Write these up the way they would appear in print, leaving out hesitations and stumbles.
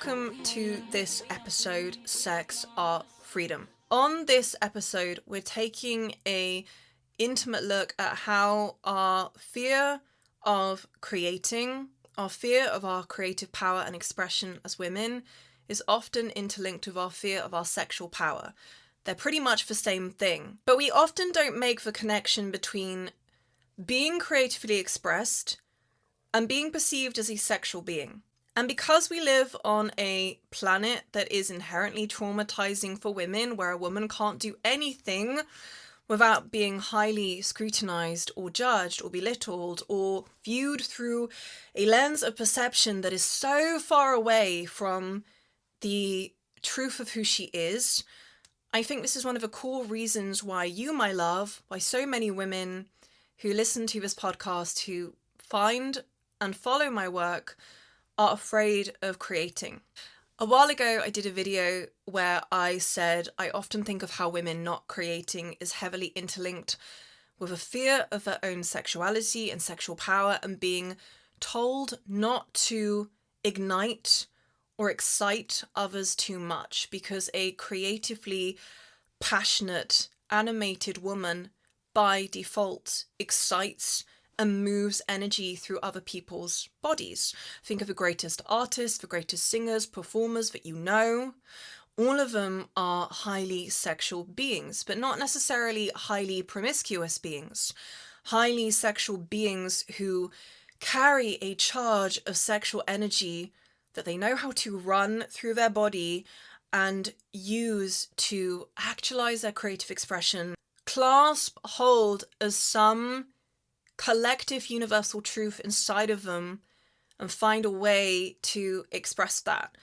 welcome to this episode, Sex, Art, Freedom. On this episode, we're taking a intimate look at how our fear of creating, our fear of our creative power and expression as women is often interlinked with our fear of our sexual power. They're pretty much the same thing, but we often don't make the connection between being creatively expressed and being perceived as a sexual being. And because we live on a planet that is inherently traumatizing for women, where a woman can't do anything without being highly scrutinized or judged or belittled or viewed through a lens of perception that is so far away from the truth of who she is, I think this is one of the core reasons why you, my love, why so many women who listen to this podcast, who find and follow my work, are afraid of creating. A while ago, I did a video where I said I often think of how women not creating is heavily interlinked with a fear of their own sexuality and sexual power, and being told not to ignite or excite others too much, because a creatively passionate, animated woman by default excites and moves energy through other people's bodies. Think of the greatest artists, the greatest singers, performers that you know. All of them are highly sexual beings, but not necessarily highly promiscuous beings. Highly sexual beings who carry a charge of sexual energy that they know how to run through their body and use to actualize their creative expression, clasp hold as some collective universal truth inside of them, and find a way to express that.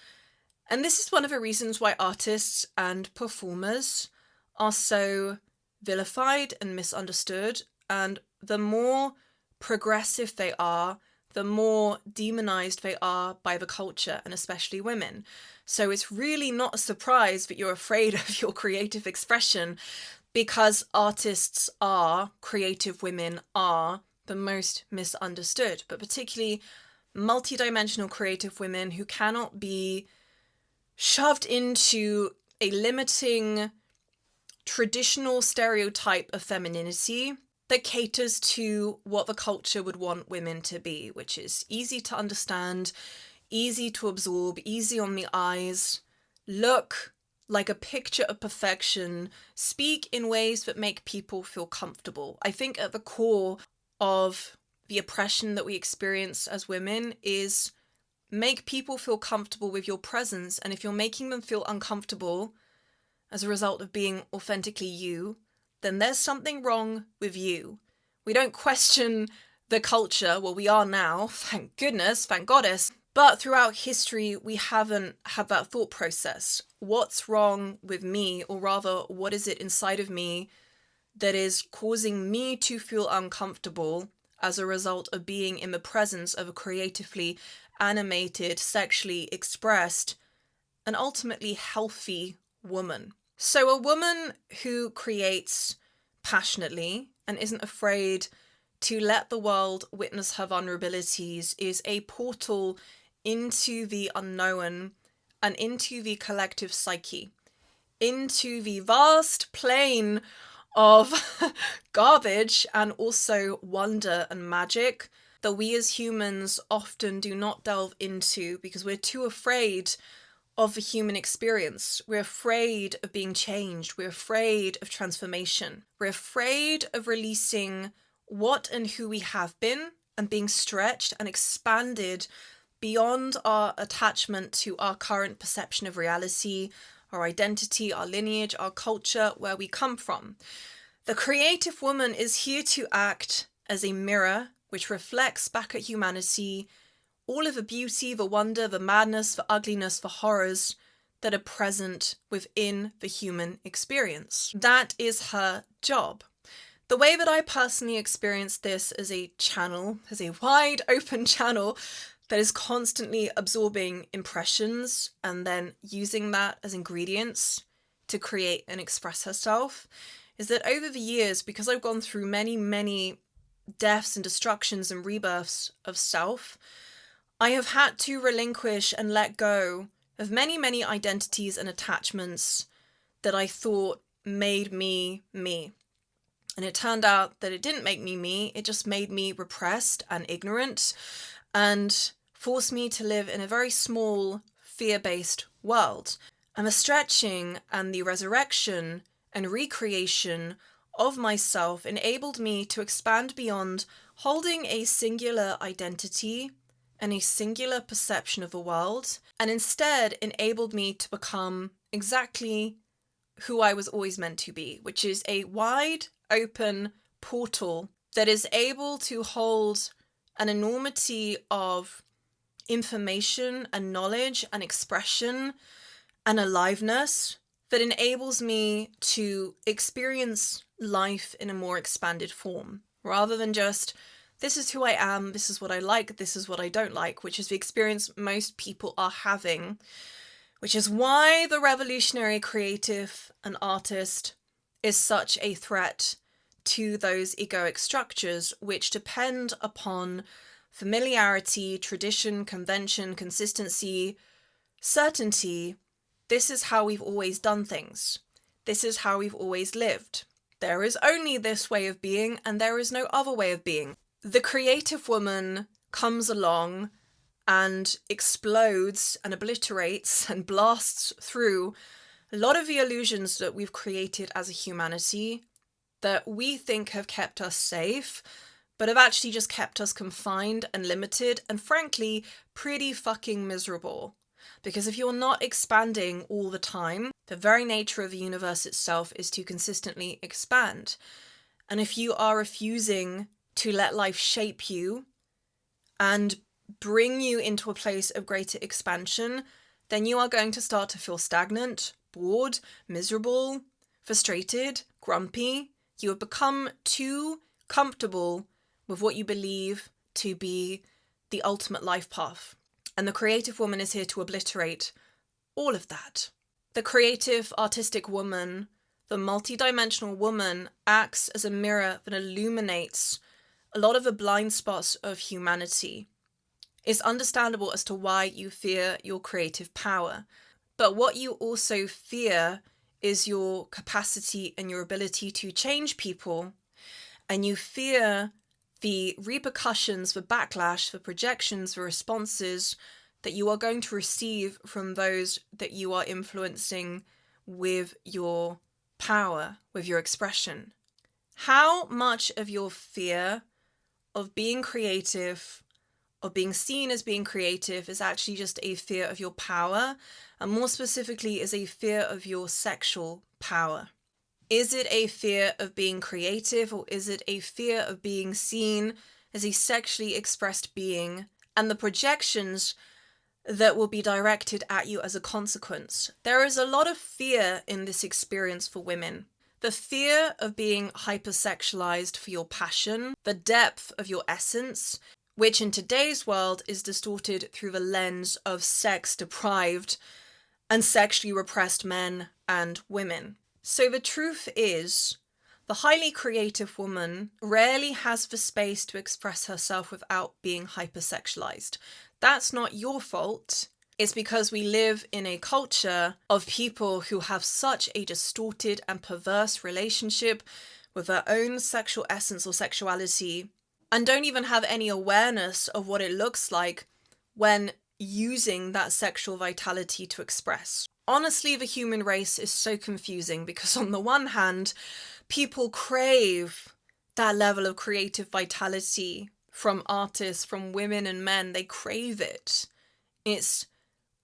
And this is one of the reasons why artists and performers are so vilified and misunderstood, and the more progressive they are, the more demonized they are by the culture, and especially women. So it's really not a surprise that you're afraid of your creative expression, because artists are, creative women are, the most misunderstood, but particularly multidimensional creative women who cannot be shoved into a limiting traditional stereotype of femininity that caters to what the culture would want women to be, which is easy to understand, easy to absorb, easy on the eyes, look like a picture of perfection, speak in ways that make people feel comfortable. I think at the core of the oppression that we experience as women is make people feel comfortable with your presence, and if you're making them feel uncomfortable as a result of being authentically you, then there's something wrong with you. We don't question the culture. Well, we are now, thank goodness, thank goddess. But throughout history, we haven't had that thought process. What's wrong with me? Or rather, what is it inside of me that is causing me to feel uncomfortable as a result of being in the presence of a creatively animated, sexually expressed, and ultimately healthy woman? So a woman who creates passionately and isn't afraid to let the world witness her vulnerabilities is a portal into the unknown and into the collective psyche, into the vast plane of garbage and also wonder and magic that we as humans often do not delve into because we're too afraid of the human experience. We're afraid of being changed. We're afraid of transformation. We're afraid of releasing what and who we have been and being stretched and expanded beyond our attachment to our current perception of reality, our identity, our lineage, our culture, where we come from. The creative woman is here to act as a mirror which reflects back at humanity all of the beauty, the wonder, the madness, the ugliness, the horrors that are present within the human experience. That is her job. The way that I personally experience this as a channel, as a wide open channel that is constantly absorbing impressions and then using that as ingredients to create and express herself, is that over the years, because I've gone through many deaths and destructions and rebirths of self, I have had to relinquish and let go of many, many identities and attachments that I thought made me me. And it turned out that it didn't make me me, it just made me repressed and ignorant and forced me to live in a very small, fear-based world. And the stretching and the resurrection and recreation of myself enabled me to expand beyond holding a singular identity and a singular perception of the world, and instead enabled me to become exactly who I was always meant to be, which is a wide open portal that is able to hold an enormity of information and knowledge and expression and aliveness that enables me to experience life in a more expanded form, rather than just, this is who I am, this is what I like, this is what I don't like, which is the experience most people are having, which is why the revolutionary creative and artist is such a threat to those egoic structures which depend upon familiarity, tradition, convention, consistency, certainty. This is how we've always done things. This is how we've always lived. There is only this way of being, and there is no other way of being. The creative woman comes along and explodes and obliterates and blasts through a lot of the illusions that we've created as a humanity that we think have kept us safe, but have actually just kept us confined and limited and frankly pretty fucking miserable. Because if you're not expanding all the time, the very nature of the universe itself is to consistently expand. And if you are refusing to let life shape you and bring you into a place of greater expansion, then you are going to start to feel stagnant, bored, miserable, frustrated, grumpy. You have become too comfortable with what you believe to be the ultimate life path. And the creative woman is here to obliterate all of that. The creative, artistic woman, the multidimensional woman, acts as a mirror that illuminates a lot of the blind spots of humanity. It's understandable as to why you fear your creative power. But what you also fear is your capacity and your ability to change people. And you fear the repercussions, the backlash, the projections, the responses that you are going to receive from those that you are influencing with your power, with your expression. How much of your fear of being creative, of being seen as being creative, is actually just a fear of your power, and more specifically is a fear of your sexual power? Is it a fear of being creative, or is it a fear of being seen as a sexually expressed being and the projections that will be directed at you as a consequence? There is a lot of fear in this experience for women. The fear of being hypersexualized for your passion, the depth of your essence, which in today's world is distorted through the lens of sex-deprived and sexually repressed men and women. So the truth is, the highly creative woman rarely has the space to express herself without being hypersexualized. That's not your fault. It's because we live in a culture of people who have such a distorted and perverse relationship with their own sexual essence or sexuality, and don't even have any awareness of what it looks like when using that sexual vitality to express. Honestly, the human race is so confusing because on the one hand, people crave that level of creative vitality from artists, from women and men. They crave it. It's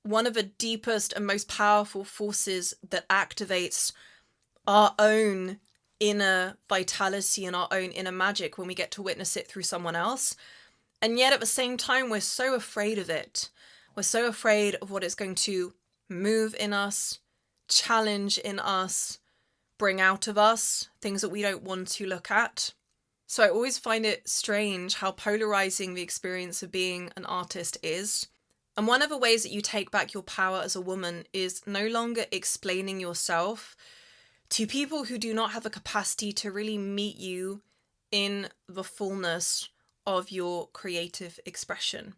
one of the deepest and most powerful forces that activates our own inner vitality and our own inner magic when we get to witness it through someone else. And yet at the same time, we're so afraid of it. We're so afraid of what it's going to move in us, challenge in us, bring out of us, things that we don't want to look at. So I always find it strange how polarizing the experience of being an artist is. And one of the ways that you take back your power as a woman is no longer explaining yourself to people who do not have the capacity to really meet you in the fullness of your creative expression.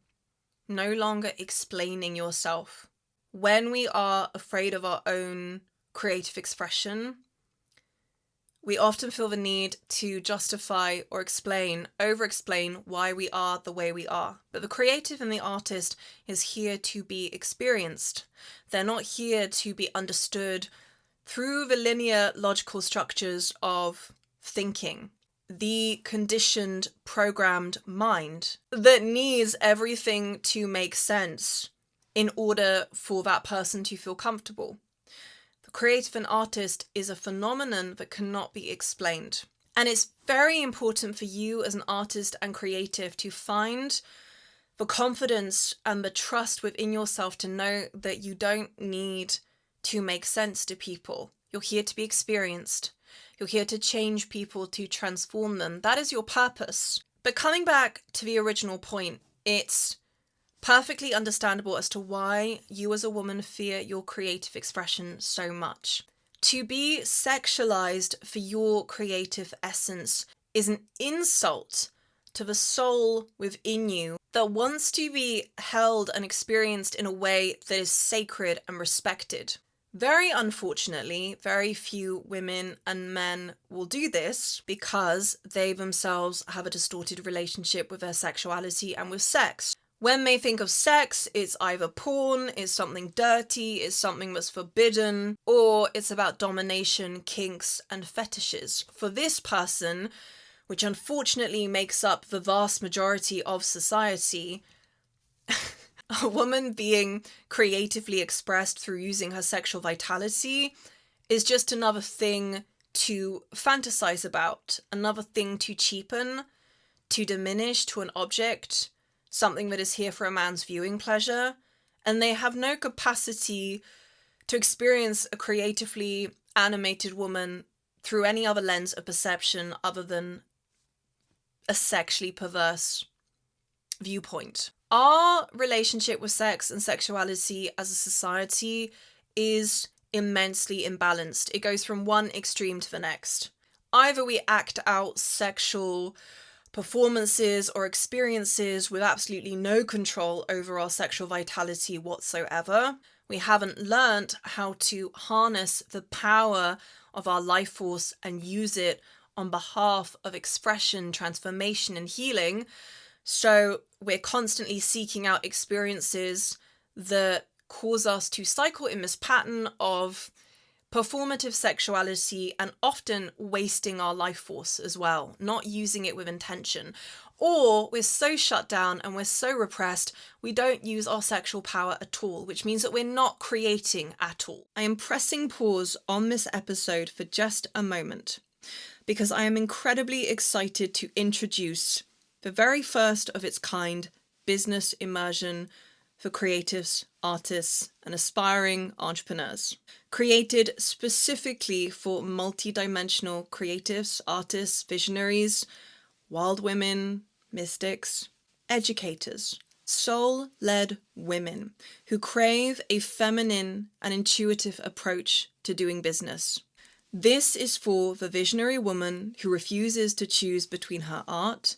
No longer explaining yourself. when we are afraid of our own creative expression, we often feel the need to justify or over-explain why we are the way we are. But the creative and the artist is here to be experienced. They're not here to be understood through the linear logical structures of thinking. The conditioned, programmed mind that needs everything to make sense in order for that person to feel comfortable. The creative and artist is a phenomenon that cannot be explained. And it's very important for you as an artist and creative to find the confidence and the trust within yourself to know that you don't need to make sense to people. You're here to be experienced. You're here to change people, to transform them. That is your purpose. But coming back to the original point, it's perfectly understandable as to why you as a woman fear your creative expression so much. To be sexualized for your creative essence is an insult to the soul within you that wants to be held and experienced in a way that is sacred and respected. Very unfortunately, very few women and men will do this because they themselves have a distorted relationship with their sexuality and with sex. When they think of sex, it's either porn, it's something dirty, it's something that's forbidden, or it's about domination, kinks, and fetishes. For this person, which unfortunately makes up the vast majority of society, a woman being creatively expressed through using her sexual vitality is just another thing to fantasize about, another thing to cheapen, to diminish to an object, something that is here for a man's viewing pleasure, and they have no capacity to experience a creatively animated woman through any other lens of perception other than a sexually perverse viewpoint. Our relationship with sex and sexuality as a society is immensely imbalanced. It goes from one extreme to the next. Either we act out sexual performances or experiences with absolutely no control over our sexual vitality whatsoever. We haven't learnt how to harness the power of our life force and use it on behalf of expression, transformation, and healing. So we're constantly seeking out experiences that cause us to cycle in this pattern of performative sexuality and often wasting our life force as well, not using it with intention. Or we're so shut down and we're so repressed, we don't use our sexual power at all, which means that we're not creating at all. I am pressing pause on this episode for just a moment because I am incredibly excited to introduce the very first of its kind business immersion for creatives, artists, and aspiring entrepreneurs. Created specifically for multi-dimensional creatives, artists, visionaries, wild women, mystics, educators, soul-led women who crave a feminine and intuitive approach to doing business. This is for the visionary woman who refuses to choose between her art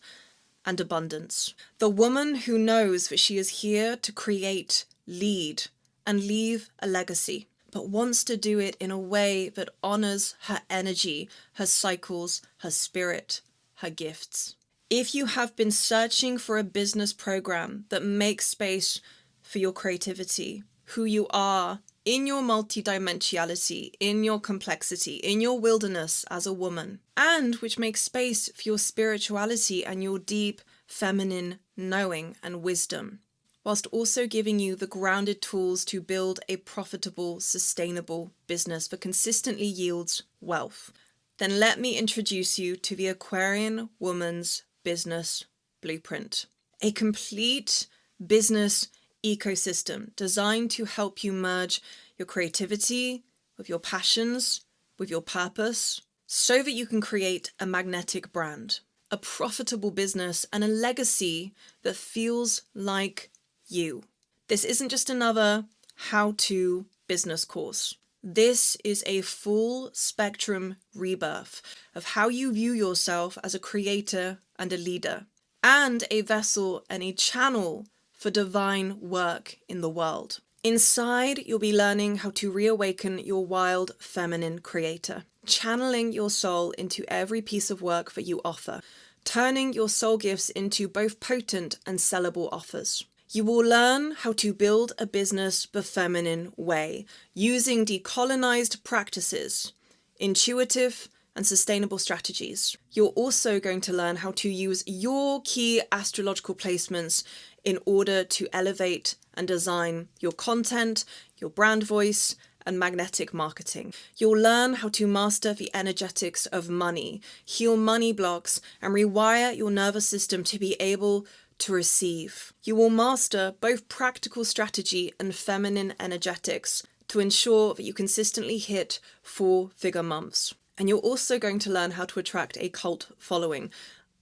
and abundance. The woman who knows that she is here to create, lead, and leave a legacy, but wants to do it in a way that honors her energy, her cycles, her spirit, her gifts. If you have been searching for a business program that makes space for your creativity, who you are, in your multidimensionality, in your complexity, in your wilderness as a woman, and which makes space for your spirituality and your deep feminine knowing and wisdom, whilst also giving you the grounded tools to build a profitable, sustainable business that consistently yields wealth, then let me introduce you to the Aquarian Woman's Business Blueprint, a complete business ecosystem designed to help you merge your creativity with your passions, with your purpose, so that you can create a magnetic brand, a profitable business, and a legacy that feels like you. This isn't just another how-to business course. This is a full spectrum rebirth of how you view yourself as a creator and a leader, and a vessel and a channel for divine work in the world. Inside, you'll be learning how to reawaken your wild feminine creator, channeling your soul into every piece of work that you offer, turning your soul gifts into both potent and sellable offers. You will learn how to build a business the feminine way, using decolonized practices, intuitive and sustainable strategies. You're also going to learn how to use your key astrological placements in order to elevate and design your content, your brand voice, and magnetic marketing. You'll learn how to master the energetics of money, heal money blocks, and rewire your nervous system to be able to receive. You will master both practical strategy and feminine energetics to ensure that you consistently hit 4-figure months. And you're also going to learn how to attract a cult following,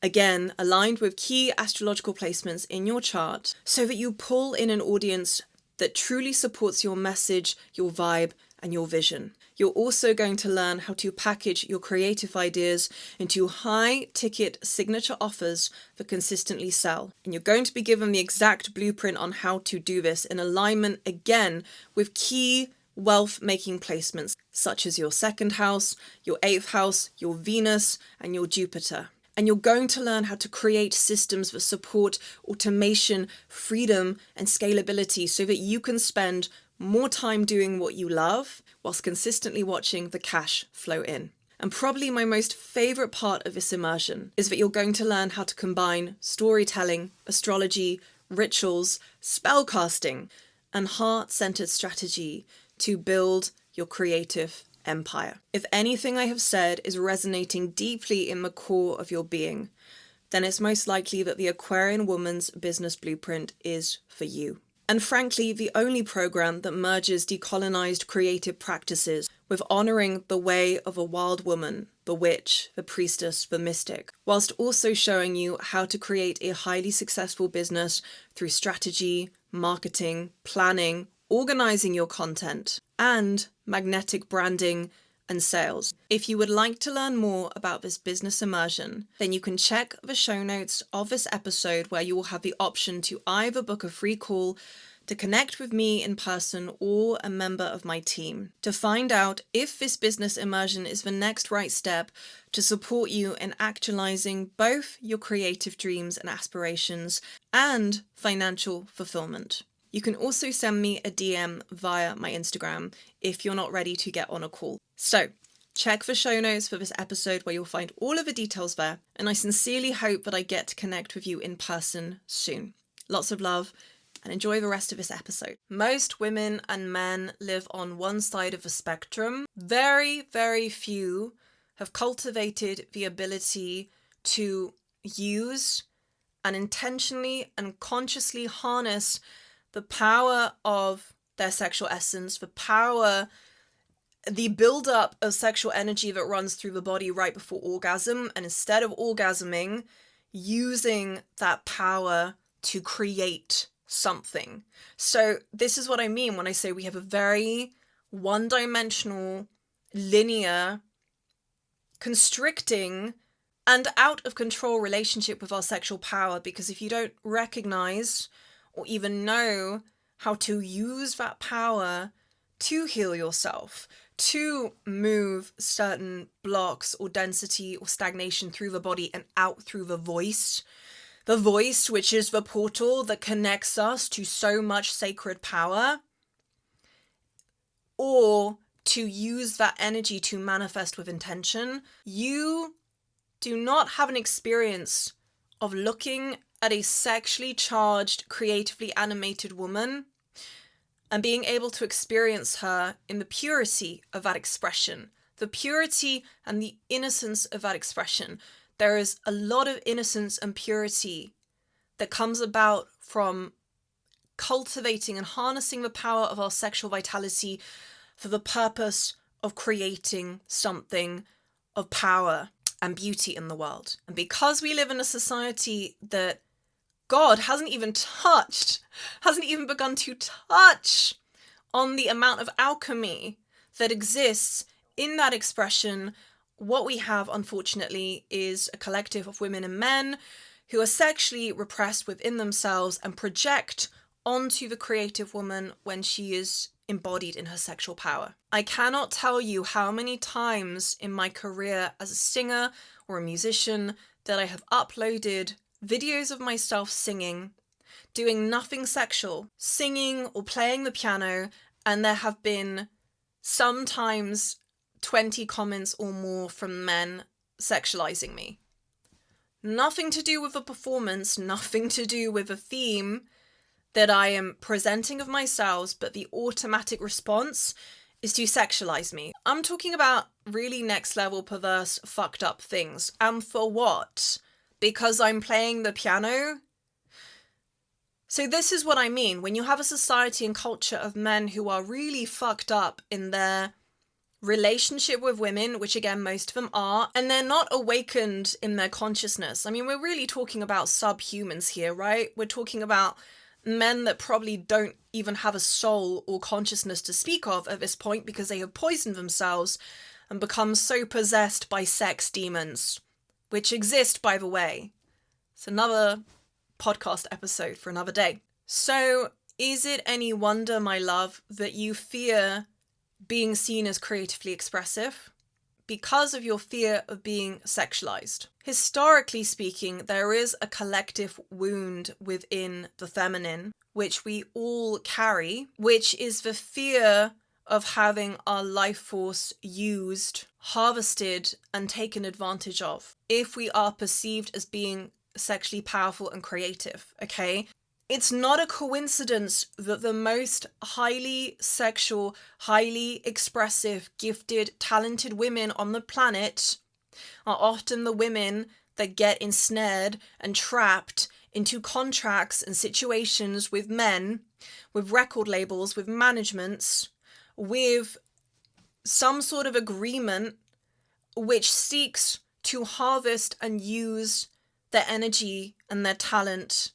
again, aligned with key astrological placements in your chart, so that you pull in an audience that truly supports your message, your vibe, and your vision. You're also going to learn how to package your creative ideas into high-ticket signature offers that consistently sell. And you're going to be given the exact blueprint on how to do this in alignment, again, with key wealth-making placements, such as your 2nd house, your 8th house, your Venus, and your Jupiter. And you're going to learn how to create systems that support automation, freedom, and scalability so that you can spend more time doing what you love whilst consistently watching the cash flow in. And probably my most favorite part of this immersion is that you're going to learn how to combine storytelling, astrology, rituals, spellcasting, and heart-centered strategy to build your creative empire. If anything I have said is resonating deeply in the core of your being, then it's most likely that the Aquarian Woman's Business Blueprint is for you. And frankly, the only program that merges decolonized creative practices with honoring the way of a wild woman, the witch, the priestess, the mystic, whilst also showing you how to create a highly successful business through strategy, marketing, planning, organizing your content, and magnetic branding and sales. If you would like to learn more about this business immersion, then you can check the show notes of this episode, where you will have the option to either book a free call to connect with me in person or a member of my team to find out if this business immersion is the next right step to support you in actualizing both your creative dreams and aspirations and financial fulfillment. You can also send me a DM via my Instagram if you're not ready to get on a call. So check the show notes for this episode, where you'll find all of the details there. And I sincerely hope that I get to connect with you in person soon. Lots of love and enjoy the rest of this episode. Most women and men live on one side of the spectrum. Very, very few have cultivated the ability to use and intentionally and consciously harness the power of their sexual essence, the buildup of sexual energy that runs through the body right before orgasm, and instead of orgasming, using that power to create something. So this is what I mean when I say we have a very one-dimensional, linear, constricting, and out of control relationship with our sexual power, because if you don't recognize or even know how to use that power to heal yourself, to move certain blocks or density or stagnation through the body and out through the voice, which is the portal that connects us to so much sacred power, or to use that energy to manifest with intention, you do not have an experience of looking at a sexually charged, creatively animated woman and being able to experience her in the purity of that expression, the purity and the innocence of that expression. There is a lot of innocence and purity that comes about from cultivating and harnessing the power of our sexual vitality for the purpose of creating something of power and beauty in the world. And because we live in a society that God hasn't even begun to touch on the amount of alchemy that exists in that expression, what we have, unfortunately, is a collective of women and men who are sexually repressed within themselves and project onto the creative woman when she is embodied in her sexual power. I cannot tell you how many times in my career as a singer or a musician that I have uploaded videos of myself singing, doing nothing sexual, singing or playing the piano, and there have been sometimes 20 comments or more from men sexualizing me. Nothing to do with the performance, nothing to do with the theme that I am presenting of myself, but the automatic response is to sexualize me. I'm talking about really next level perverse fucked up things. And for what? Because I'm playing the piano? So this is what I mean. When you have a society and culture of men who are really fucked up in their relationship with women, which again most of them are, and they're not awakened in their consciousness. I mean, we're really talking about subhumans here, right? We're talking about men that probably don't even have a soul or consciousness to speak of at this point because they have poisoned themselves and become so possessed by sex demons, which exist, by the way. It's another podcast episode for another day. So is it any wonder, my love, that you fear being seen as creatively expressive? Because of your fear of being sexualized. Historically speaking, there is a collective wound within the feminine, which we all carry, which is the fear of having our life force used, harvested, and taken advantage of if we are perceived as being sexually powerful and creative, okay? It's not a coincidence that the most highly sexual, highly expressive, gifted, talented women on the planet are often the women that get ensnared and trapped into contracts and situations with men, with record labels, with managements, with some sort of agreement which seeks to harvest and use their energy and their talent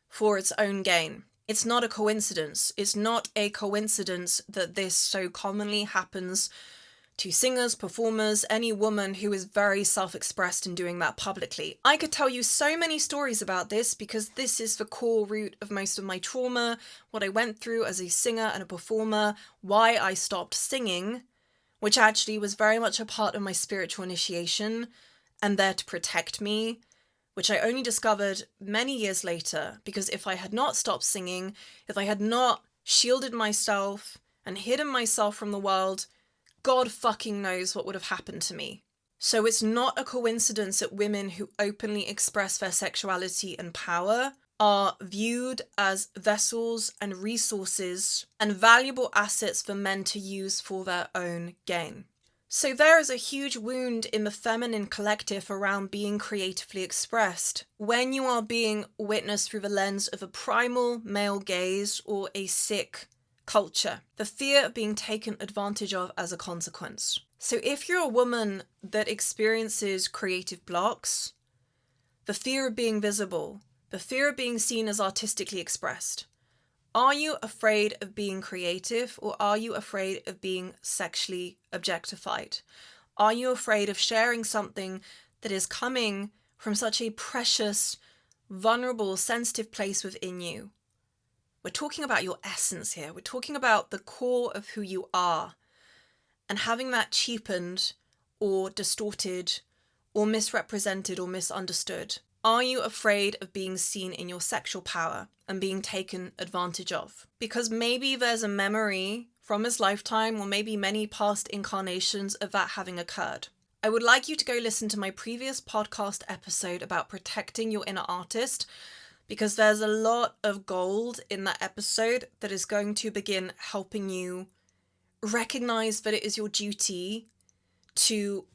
for its own gain. It's not a coincidence. It's not a coincidence that this so commonly happens to singers, performers, any woman who is very self-expressed in doing that publicly. I could tell you so many stories about this because this is the core root of most of my trauma, what I went through as a singer and a performer, why I stopped singing, which actually was very much a part of my spiritual initiation and there to protect me, which I only discovered many years later, because if I had not stopped singing, if I had not shielded myself and hidden myself from the world, God fucking knows what would have happened to me. So it's not a coincidence that women who openly express their sexuality and power are viewed as vessels and resources and valuable assets for men to use for their own gain. So there is a huge wound in the feminine collective around being creatively expressed when you are being witnessed through the lens of a primal male gaze or a sick culture. The fear of being taken advantage of as a consequence. So if you're a woman that experiences creative blocks, the fear of being visible, the fear of being seen as artistically expressed, are you afraid of being creative or are you afraid of being sexually objectified? Are you afraid of sharing something that is coming from such a precious, vulnerable, sensitive place within you? We're talking about your essence here. We're talking about the core of who you are. And having that cheapened or distorted or misrepresented or misunderstood. Are you afraid of being seen in your sexual power and being taken advantage of? Because maybe there's a memory from this lifetime or maybe many past incarnations of that having occurred. I would like you to go listen to my previous podcast episode about protecting your inner artist, because there's a lot of gold in that episode that is going to begin helping you recognize that it is your duty to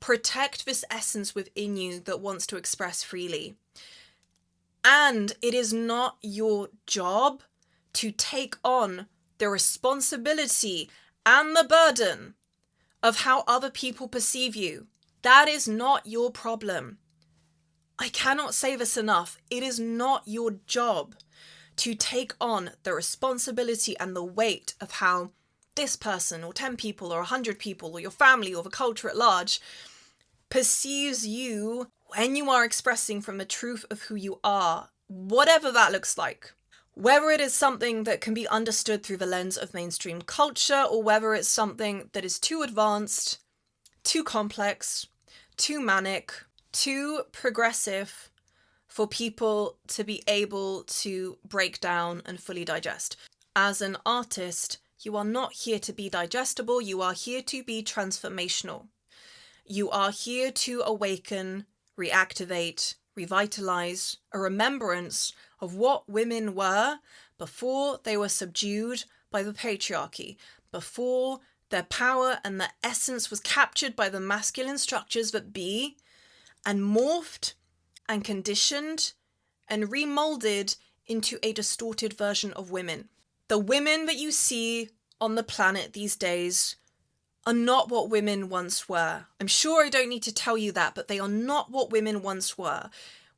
protect this essence within you that wants to express freely. And it is not your job to take on the responsibility and the burden of how other people perceive you. That is not your problem. I cannot say this enough. It is not your job to take on the responsibility and the weight of how this person or 10 people or 100 people or your family or the culture at large perceives you when you are expressing from the truth of who you are, whatever that looks like. Whether it is something that can be understood through the lens of mainstream culture, or whether it's something that is too advanced, too complex, too manic, too progressive for people to be able to break down and fully digest. As an artist, you are not here to be digestible, you are here to be transformational. You are here to awaken, reactivate, revitalize a remembrance of what women were before they were subdued by the patriarchy, before their power and their essence was captured by the masculine structures that be, and morphed and conditioned and remolded into a distorted version of women. The women that you see on the planet these days are not what women once were. I'm sure I don't need to tell you that, but they are not what women once were.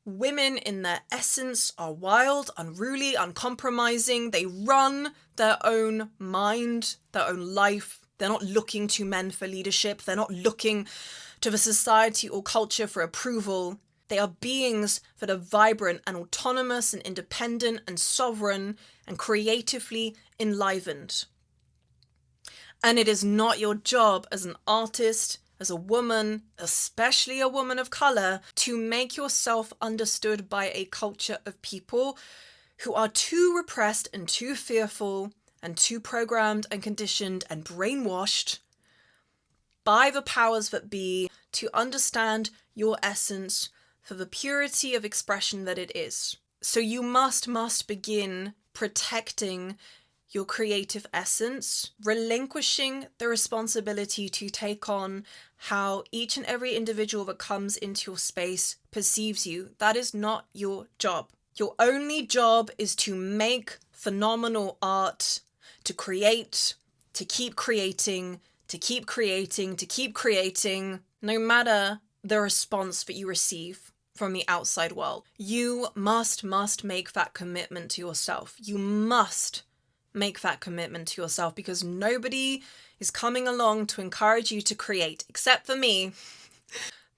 Women in their essence are wild, unruly, uncompromising. They run their own mind, their own life. They're not looking to men for leadership. They're not looking to the society or culture for approval. They are beings that are vibrant and autonomous and independent and sovereign and creatively enlivened. And it is not your job as an artist, as a woman, especially a woman of color, to make yourself understood by a culture of people who are too repressed and too fearful and too programmed and conditioned and brainwashed by the powers that be to understand your essence for the purity of expression that it is. So you must begin protecting your creative essence, relinquishing the responsibility to take on how each and every individual that comes into your space perceives you. That is not your job. Your only job is to make phenomenal art, to create, to keep creating, to keep creating, to keep creating, no matter the response that you receive from the outside world. You must make that commitment to yourself. You must make that commitment to yourself, because nobody is coming along to encourage you to create, except for me.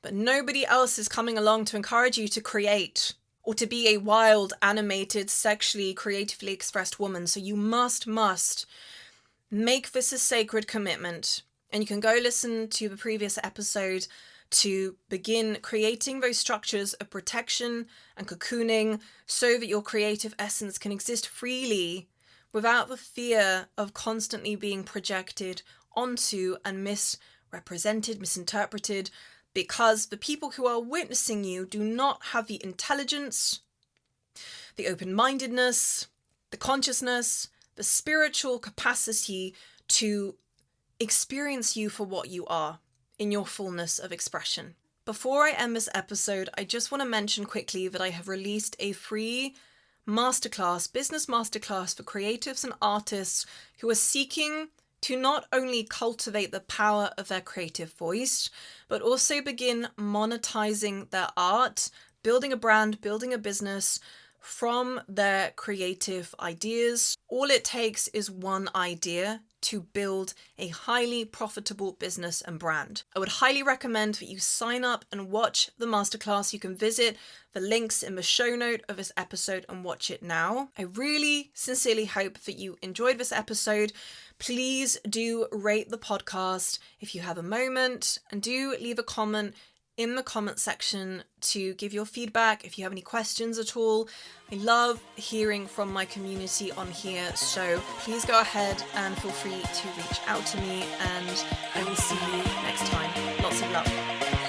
But nobody else is coming along to encourage you to create or to be a wild, animated, sexually, creatively expressed woman. So you must make this a sacred commitment. And you can go listen to the previous episode to begin creating those structures of protection and cocooning so that your creative essence can exist freely without the fear of constantly being projected onto and misrepresented, misinterpreted, because the people who are witnessing you do not have the intelligence, the open-mindedness, the consciousness, the spiritual capacity to experience you for what you are in your fullness of expression. Before I end this episode, I just want to mention quickly that I have released a free business masterclass for creatives and artists who are seeking to not only cultivate the power of their creative voice, but also begin monetizing their art, building a brand, building a business from their creative ideas. All it takes is one idea to build a highly profitable business and brand. I would highly recommend that you sign up and watch the masterclass. You can visit the links in the show note of this episode and watch it now. I really sincerely hope that you enjoyed this episode. Please do rate the podcast if you have a moment, and do leave a comment in the comment section to give your feedback if you have any questions at all. I love hearing from my community on here, so please go ahead and feel free to reach out to me, and I will see you next time. Lots of love.